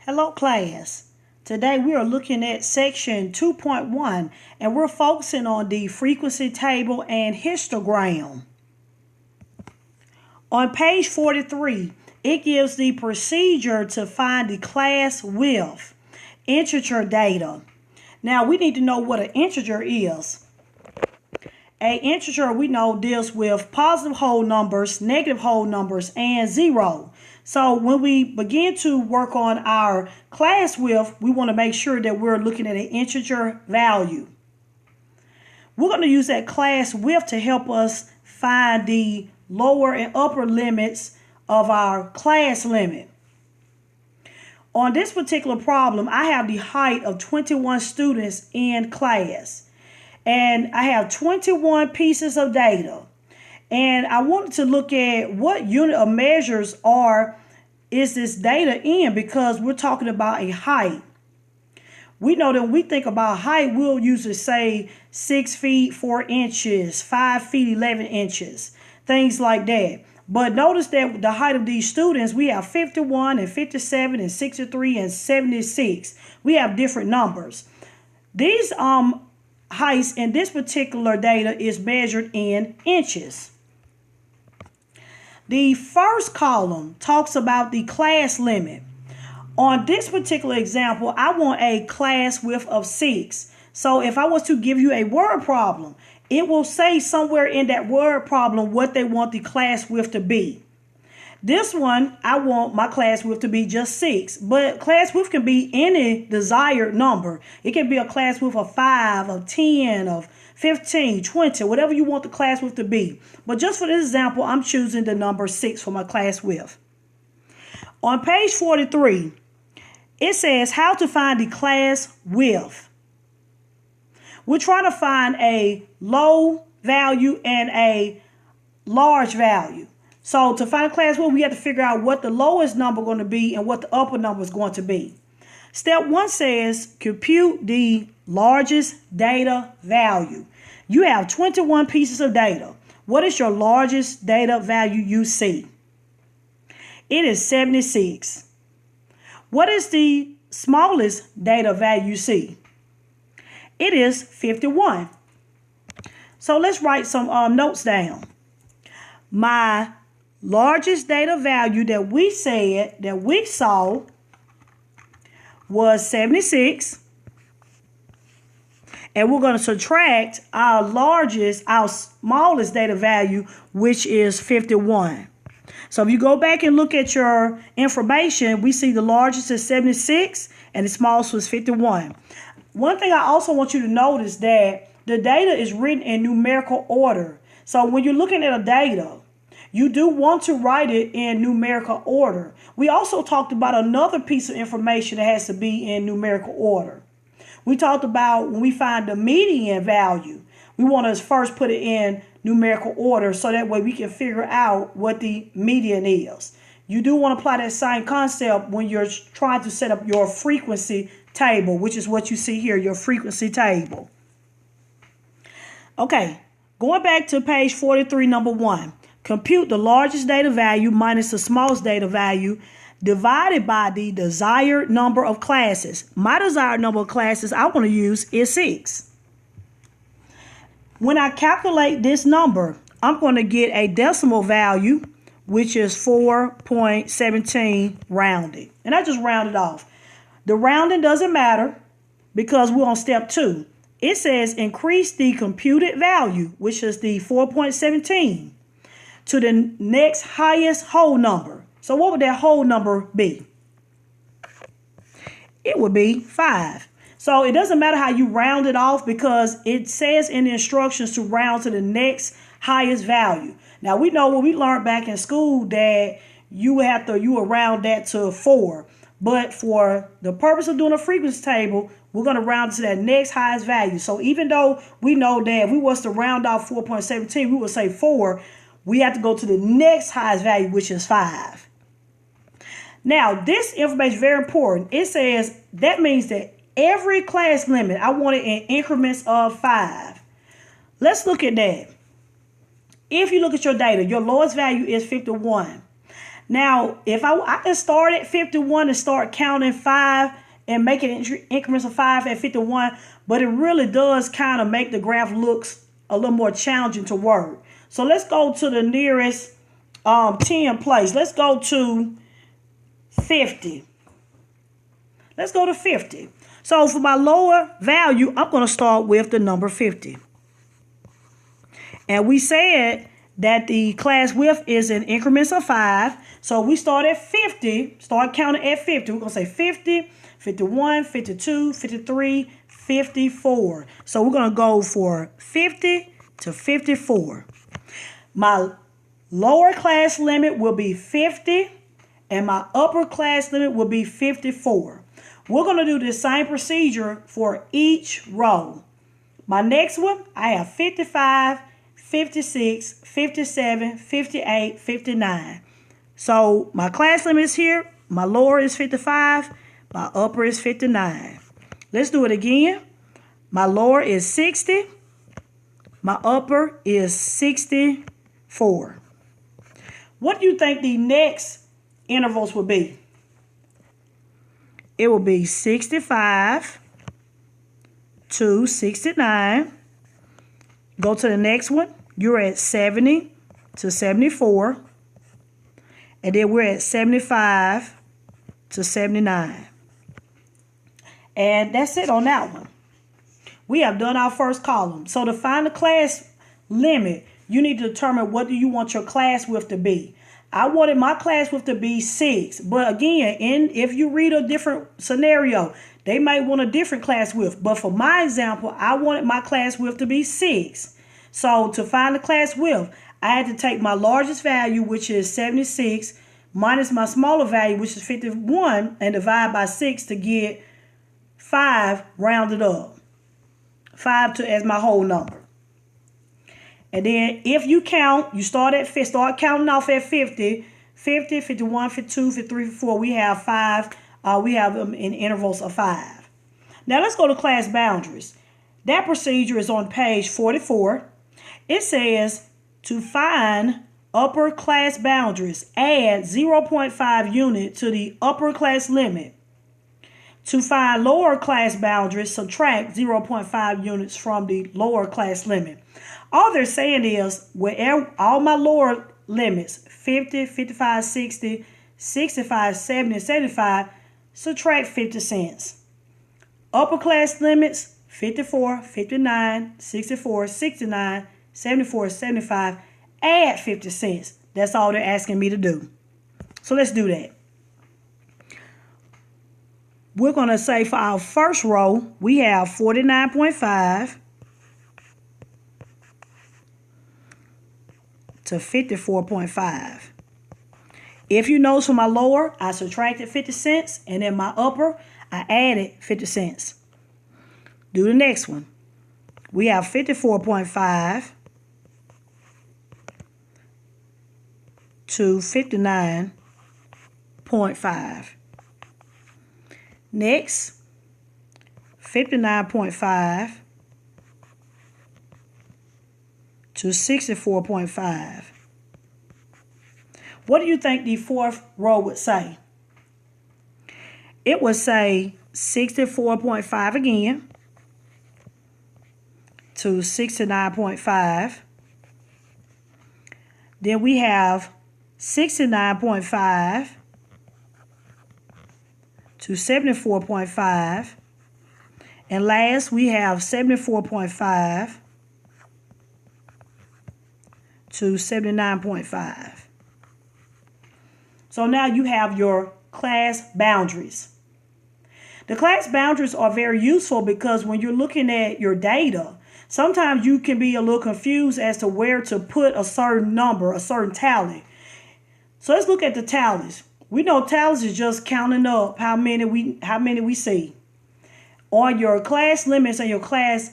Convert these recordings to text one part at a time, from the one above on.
Hello class. Today we are looking at section 2.1 and we're focusing on the frequency table and histogram. On page 43, it gives the procedure to find the class width, integer data. Now we need to know what an integer is. An integer we know deals with positive whole numbers, negative whole numbers, and zero. So when we begin to work on our class width, we want to make sure that we're looking at an integer value. We're going to use that class width to help us find the lower and upper limits of our class limit. On this particular problem, I have the height of 21 students in class. And I have 21 pieces of data. And I wanted to look at what unit of measures is this data in, because we're talking about a height. We know that when we think about height, we'll usually say 6 feet 4 inches, 5 feet 11 inches, things like that. But notice that the height of these students, we have 51 and 57 and 63 and 76. We have different numbers. These heights in this particular data is measured in inches. The first column talks about the class limit. On this particular example, I want a class width of 6. So if I was to give you a word problem, it will say somewhere in that word problem what they want the class width to be. This one, I want my class width to be just 6, but class width can be any desired number. It can be a class width of 5, of 10, of 15, 20, whatever you want the class width to be. But just for this example, I'm choosing the number 6 for my class width. On page 43, it says how to find the class width. We're trying to find a low value and a large value. So to find class width, we have to figure out what the lowest number is going to be and what the upper number is going to be. Step 1 says compute the largest data value. You have 21 pieces of data. What is your largest data value you see? It is 76. What is the smallest data value you see? It is 51. So let's write some notes down. My largest data value that we saw was 76. And we're going to subtract our smallest data value, which is 51. So if you go back and look at your information, we see the largest is 76 and the smallest was 51. One thing I also want you to notice that the data is written in numerical order. So when you're looking at a data, you do want to write it in numerical order. We also talked about another piece of information that has to be in numerical order. We talked about when we find the median value, we want to first put it in numerical order so that way we can figure out what the median is. You do want to apply that same concept when you're trying to set up your frequency table, which is what you see here, your frequency table. Okay, going back to page 43, number 1. Compute the largest data value minus the smallest data value divided by the desired number of classes. My desired number of classes I want to use is 6. When I calculate this number, I'm going to get a decimal value, which is 4.17 rounded. And I just rounded off. The rounding doesn't matter because we're on step 2. It says increase the computed value, which is the 4.17, to the next highest whole number. So what would that whole number be? It would be 5. So it doesn't matter how you round it off because it says in the instructions to round to the next highest value. Now we know what we learned back in school that you would round that to 4. But for the purpose of doing a frequency table, we're going to round to that next highest value. So even though we know that if we was to round off 4.17, we would say 4, we have to go to the next highest value, which is 5. Now, this information is very important. It says that means that every class limit, I want it in increments of 5. Let's look at that. If you look at your data, your lowest value is 51. Now, if I can start at 51 and start counting 5 and make it increments of 5 at 51, but it really does kind of make the graph looks a little more challenging to work. So let's go to the nearest 10 place. Let's go to 50. Let's go to 50. So for my lower value, I'm going to start with the number 50. And we said that the class width is in increments of 5. So we start at 50, start counting at 50. We're going to say 50, 51, 52, 53, 54. So we're going to go for 50 to 54. My lower class limit will be 50, and my upper class limit will be 54. We're going to do the same procedure for each row. My next one, I have 55, 56, 57, 58, 59. So my class limit is here. My lower is 55. My upper is 59. Let's do it again. My lower is 60. My upper is 64. What do you think the next intervals will be? It will be 65 to 69. Go to the next one. You're at 70 to 74. And then we're at 75 to 79. And that's it on that one. We have done our first column. So to find the class limit, you need to determine what do you want your class width to be. I wanted my class width to be 6. But again, if you read a different scenario, they might want a different class width. But for my example, I wanted my class width to be 6. So to find the class width, I had to take my largest value, which is 76, minus my smaller value, which is 51, and divide by 6 to get 5 rounded up. 5 as my whole number. And then if you count, you start counting off at 50, 50, 51, 52, 53, 54. We have 5. We have them in intervals of 5. Now let's go to class boundaries. That procedure is on page 44. It says to find upper class boundaries, add 0.5 unit to the upper class limit. To find lower class boundaries, subtract 0.5 units from the lower class limit. All they're saying is, wherever all my lower limits, 50, 55, 60, 65, 70, and 75, subtract 50 cents. Upper class limits, 54, 59, 64, 69, 74, 75, add 50 cents. That's all they're asking me to do. So let's do that. We're going to say for our first row, we have 49.5 to 54.5. If you notice for my lower, I subtracted 50 cents, and then my upper, I added 50 cents. Do the next one. We have 54.5 to 59.5. Next, 59.5 to 64.5. What do you think the fourth row would say? It would say 64.5 again to 69.5. Then we have 69.5 to 74.5. And last, we have 74.5 to 79.5. So now you have your class boundaries. The class boundaries are very useful because when you're looking at your data, sometimes you can be a little confused as to where to put a certain number, a certain tally. So let's look at the tallies. We know tallies is just counting up how many we see. On your class limits and your class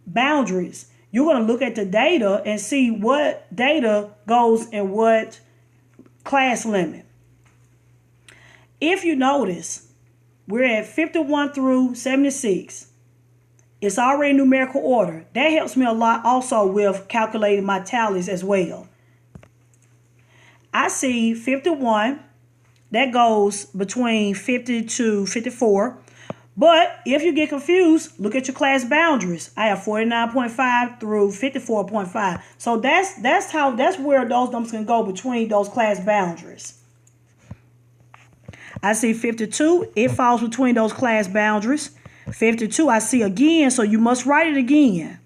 boundaries, you're going to look at the data and see what data goes in what class limit. If you notice, we're at 51 through 76. It's already numerical order. That helps me a lot also with calculating my tallies as well. I see 51 That goes between 50 to 54. But if you get confused, look at your class boundaries. I have 49.5 through 54.5. So that's where those numbers can go between those class boundaries. I see 52. It falls between those class boundaries. 52 I see again, so you must write it again.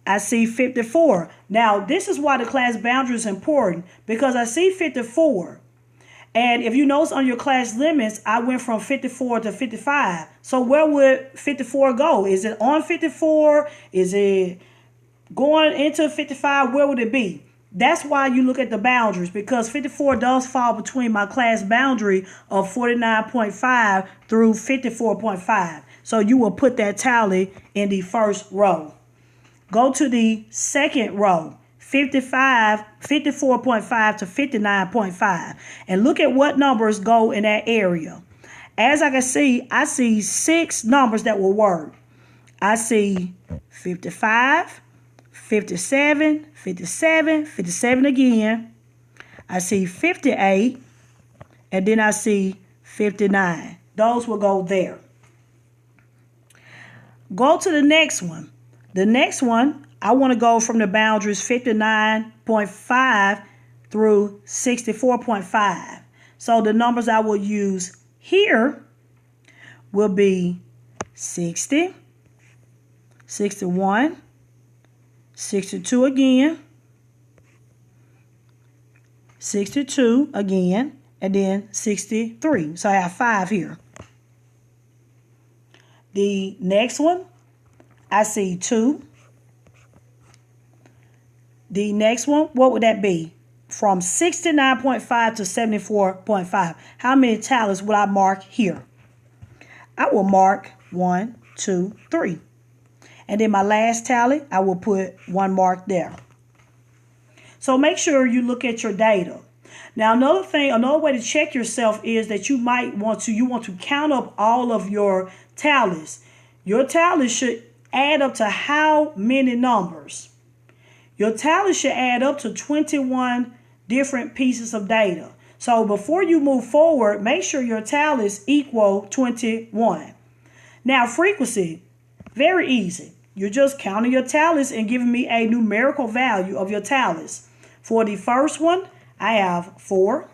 I see 54. Now, this is why the class boundary is important, because I see 54. And if you notice on your class limits, I went from 54 to 55. So where would 54 go? Is it on 54? Is it going into 55? Where would it be? That's why you look at the boundaries, because 54 does fall between my class boundary of 49.5 through 54.5. So you will put that tally in the first row. Go to the second row, 54.5 to 59.5, and look at what numbers go in that area. As I can see, I see 6 numbers that will work. I see 55, 57, 57, 57 again. I see 58, and then I see 59. Those will go there. Go to the next one. The next one, I want to go from the boundaries 59.5 through 64.5. So the numbers I will use here will be 60, 61, 62 again, 62 again, and then 63. So I have 5 here. The next one, I see 2. The next one, what would that be? From 69.5 to 74.5. How many tallies would I mark here? I will mark 1, 2, 3. And then my last tally, I will put 1 mark there. So make sure you look at your data. Now, another way to check yourself is that you want to count up all of your tallies. Your tallies should add up to how many numbers? Your tally should add up to 21 different pieces of data. So before you move forward, make sure your tallies equal 21. Now, frequency, very easy. You're just counting your tallies and giving me a numerical value of your tallies. For the first one, I have 4.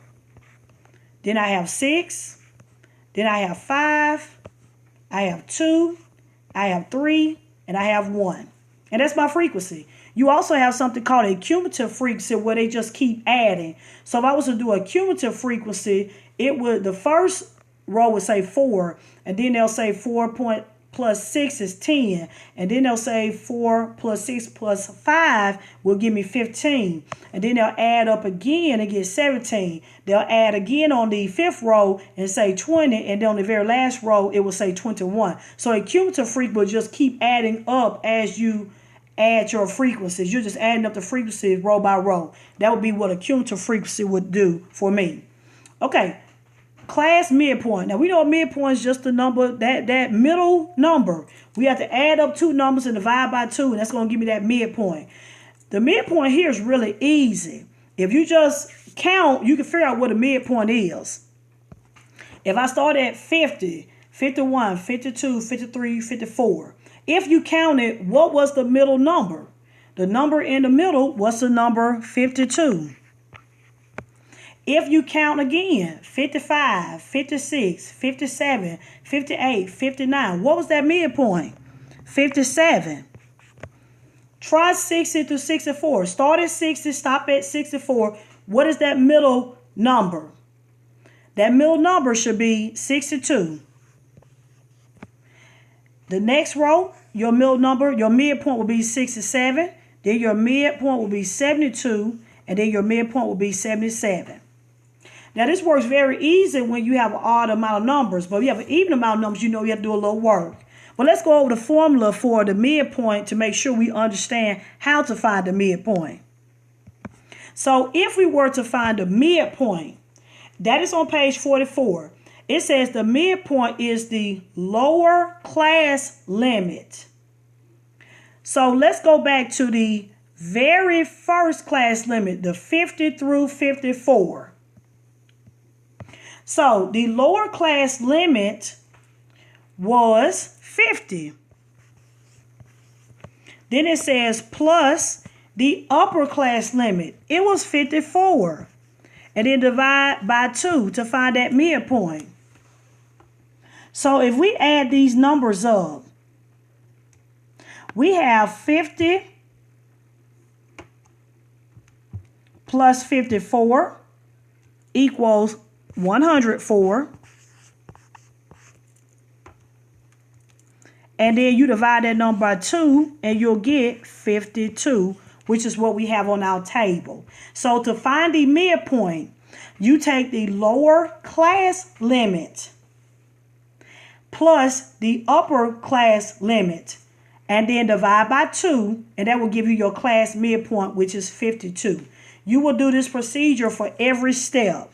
Then I have 6. Then I have 5. I have 2. I have 3. And I have 1. And that's my frequency. You also have something called a cumulative frequency where they just keep adding. So if I was to do a cumulative frequency, the first row would say 4, and then they'll say 4 plus 6 is 10, and then they'll say 4 plus 6 plus 5 will give me 15, and then they'll add up again and get 17. They'll add again on the 5th row and say 20, and then on the very last row it will say 21. So a cumulative frequency will just keep adding up as you add your frequencies. You're just adding up the frequencies row by row. That would be what a cumulative frequency would do for me. Okay, class midpoint. Now we know a midpoint is just the number, that middle number. We have to add up 2 numbers and divide by 2, and that's going to give me that midpoint. The midpoint here is really easy. If you just count, you can figure out what a midpoint is. If I start at 50, 51, 52, 53, 54, if you counted, what was the middle number? The number in the middle was the number 52. If you count again, 55, 56, 57, 58, 59, what was that midpoint? 57. Try 60 to 64. Start at 60, stop at 64. What is that middle number? That middle number should be 62. The next row, your middle number, your midpoint will be 67. Then your midpoint will be 72. And then your midpoint will be 77. Now, this works very easy when you have an odd amount of numbers. But if you have an even amount of numbers, you know you have to do a little work. But let's go over the formula for the midpoint to make sure we understand how to find the midpoint. So if we were to find the midpoint, that is on page 44. It says the midpoint is the lower class limit. So let's go back to the very first class limit, the 50 through 54. So the lower class limit was 50. Then it says plus the upper class limit. It was 54. And then divide by 2 to find that midpoint. So if we add these numbers up, we have 50 plus 54 equals 104. And then you divide that number by 2 and you'll get 52, which is what we have on our table. So to find the midpoint, you take the lower class limit plus the upper class limit and then divide by 2, and that will give you your class midpoint, which is 52. You will do this procedure for every step.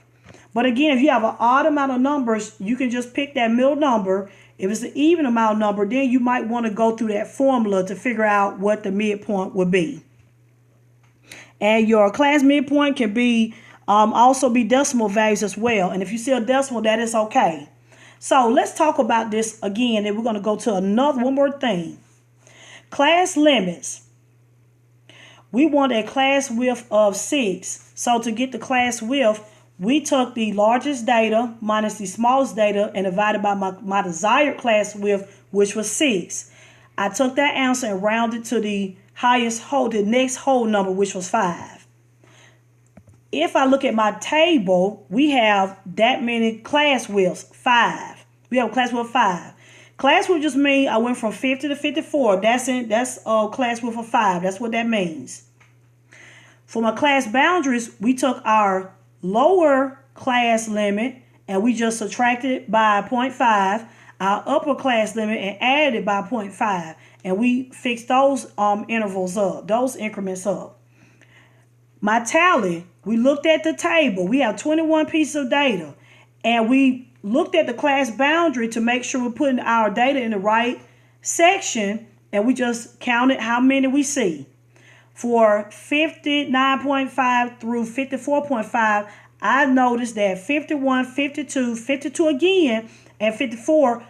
But again, if you have an odd amount of numbers, you can just pick that middle number. If it's an even amount of number, then you might want to go through that formula to figure out what the midpoint would be. And your class midpoint can be also be decimal values as well. And if you see a decimal, that is okay. So let's talk about this again, and we're going to go to one more thing. Class limits. We want a class width of 6. So to get the class width, we took the largest data minus the smallest data and divided by my desired class width, which was 6. I took that answer and rounded to the next whole number, which was 5. If I look at my table, we have that many class widths, 5. We have a class width of 5. Class width just means I went from 50 to 54. That's class width of 5. That's what that means. For my class boundaries, we took our lower class limit and we just subtracted it by 0.5, our upper class limit, and added it by 0.5. And we fixed those intervals up, those increments up. My tally, we looked at the table. We have 21 pieces of data. And we looked at the class boundary to make sure we're putting our data in the right section. And we just counted how many we see. For 59.5 through 54.5, I noticed that 51, 52, 52 again, and 54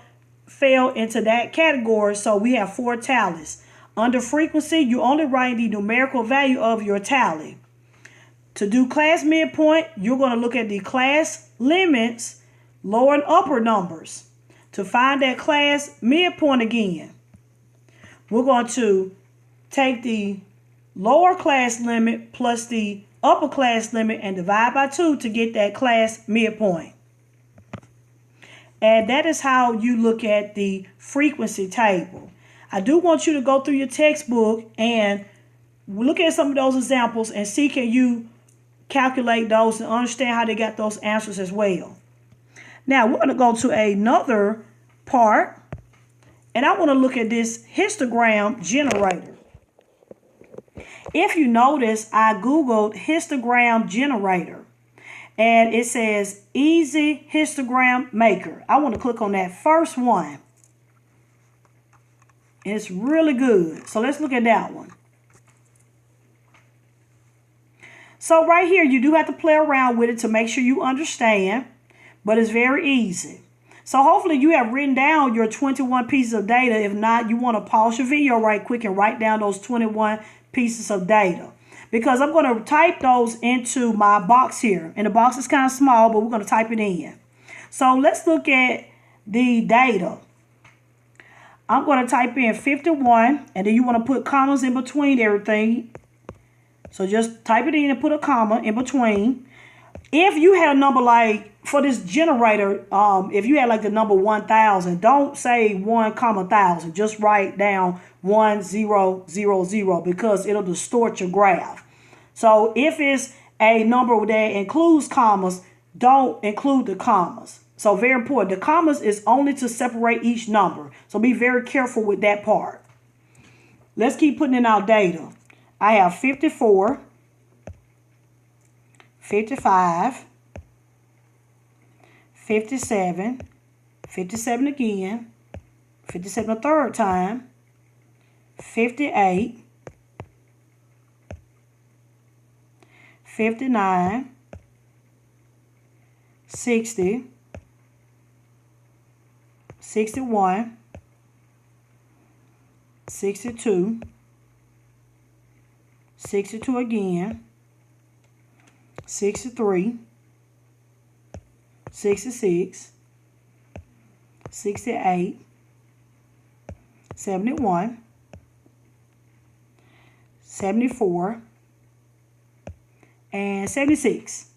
fell into that category. So we have 4 tallies. Under frequency, you only write the numerical value of your tally. To do class midpoint, you're going to look at the class limits, lower and upper numbers. To find that class midpoint again, we're going to take the lower class limit plus the upper class limit and divide by 2 to get that class midpoint. And that is how you look at the frequency table. I do want you to go through your textbook and look at some of those examples and see can you calculate those and understand how they got those answers as well. Now we're going to go to another part, and I want to look at this histogram generator. If you notice, I Googled histogram generator and it says easy histogram maker. I want to click on that first one. It's really good. So let's look at that one. So right here, you do have to play around with it to make sure you understand, but it's very easy. So hopefully you have written down your 21 pieces of data. If not, you want to pause your video right quick and write down those 21 pieces of data, because I'm going to type those into my box here, and the box is kind of small, but we're going to type it in. So let's look at the data. I'm going to type in 51, and then you want to put commas in between everything. So just type it in and put a comma in between. If you had a number like, for this generator, if you had like the number 1000, don't say 1,000. Just write down 1000 because it'll distort your graph. So if it's a number that includes commas, don't include the commas. So very important. The commas is only to separate each number. So be very careful with that part. Let's keep putting in our data. I have 54, 55, 57, 57 again, 57 a third time, 58, 59, 60, 61, 62, 62 again, 63, 66, 68, 71, 74, and 76.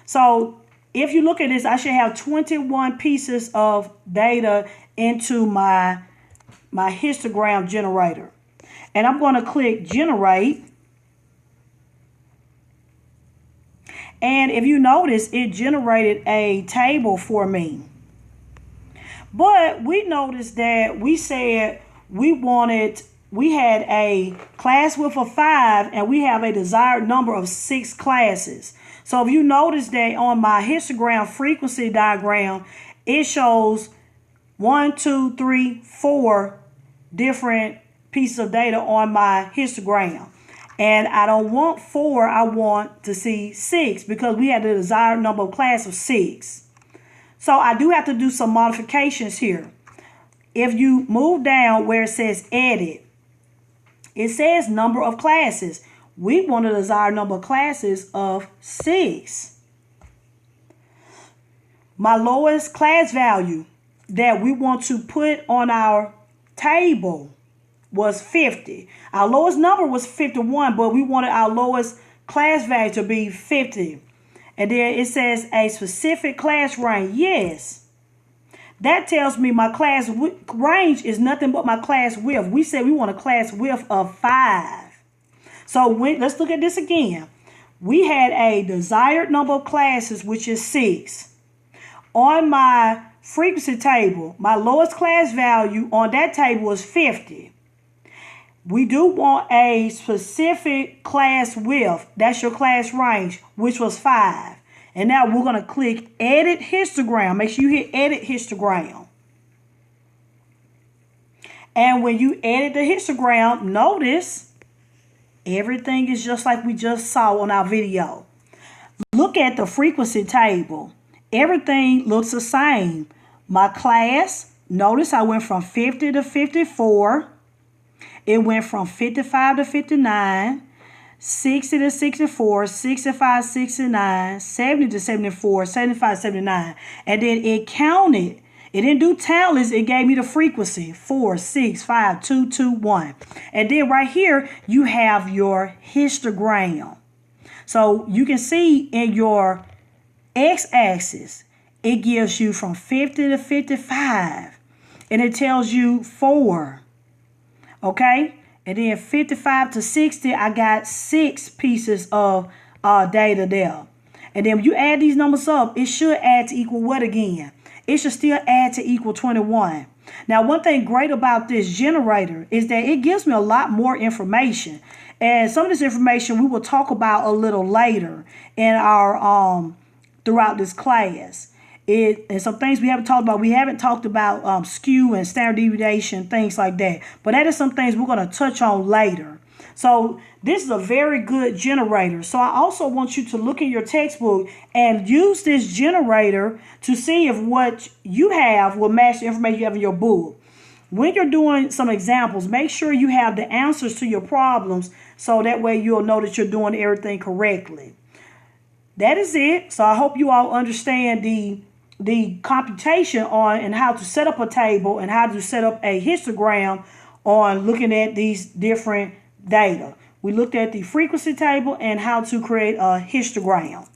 So if you look at this, I should have 21 pieces of data into my histogram generator. And I'm going to click generate. And if you notice, it generated a table for me. But we noticed that we said we had a class width of 5 and we have a desired number of 6 classes. So if you notice that on my histogram frequency diagram, it shows 1, 2, 3, 4 different pieces of data on my histogram. And I don't want 4, I want to see 6 because we had the desired number of class of 6. So I do have to do some modifications here. If you move down where it says edit, it says number of classes. We want a desired number of classes of 6. My lowest class value that we want to put on our table was 50. Our lowest number was 51, but we wanted our lowest class value to be 50. And then it says a specific class range. Yes. That tells me my class range is nothing but my class width. We said we want a class width of 5. So let's look at this again. We had a desired number of classes, which is 6. On my frequency table, my lowest class value on that table is 50. We do want a specific class width. That's your class range, which was 5. And now we're going to click Edit Histogram. Make sure you hit Edit Histogram. And when you edit the histogram, notice everything is just like we just saw on our video. Look at the frequency table. Everything looks the same. My class, notice I went from 50 to 54. It went from 55 to 59, 60 to 64, 65, 69, 70 to 74, 75, 79. And then it counted. It didn't do tallies. It gave me the frequency. 4, 6, 5, 2, 2, 1. And then right here, you have your histogram. So you can see in your x-axis, it gives you from 50 to 55. And it tells you 4. Okay, and then 55 to 60, I got 6 pieces of data there. And then when you add these numbers up, it should add to equal what again? It should still add to equal 21. Now, one thing great about this generator is that it gives me a lot more information. And some of this information we will talk about a little later in our throughout this class. And some things we haven't talked about. We haven't talked about skew and standard deviation, things like that. But that is some things we're going to touch on later. So this is a very good generator. So I also want you to look in your textbook and use this generator to see if what you have will match the information you have in your book. When you're doing some examples, make sure you have the answers to your problems so that way you'll know that you're doing everything correctly. That is it. So I hope you all understand the computation on and how to set up a table and how to set up a histogram on looking at these different data. We looked at the frequency table and how to create a histogram.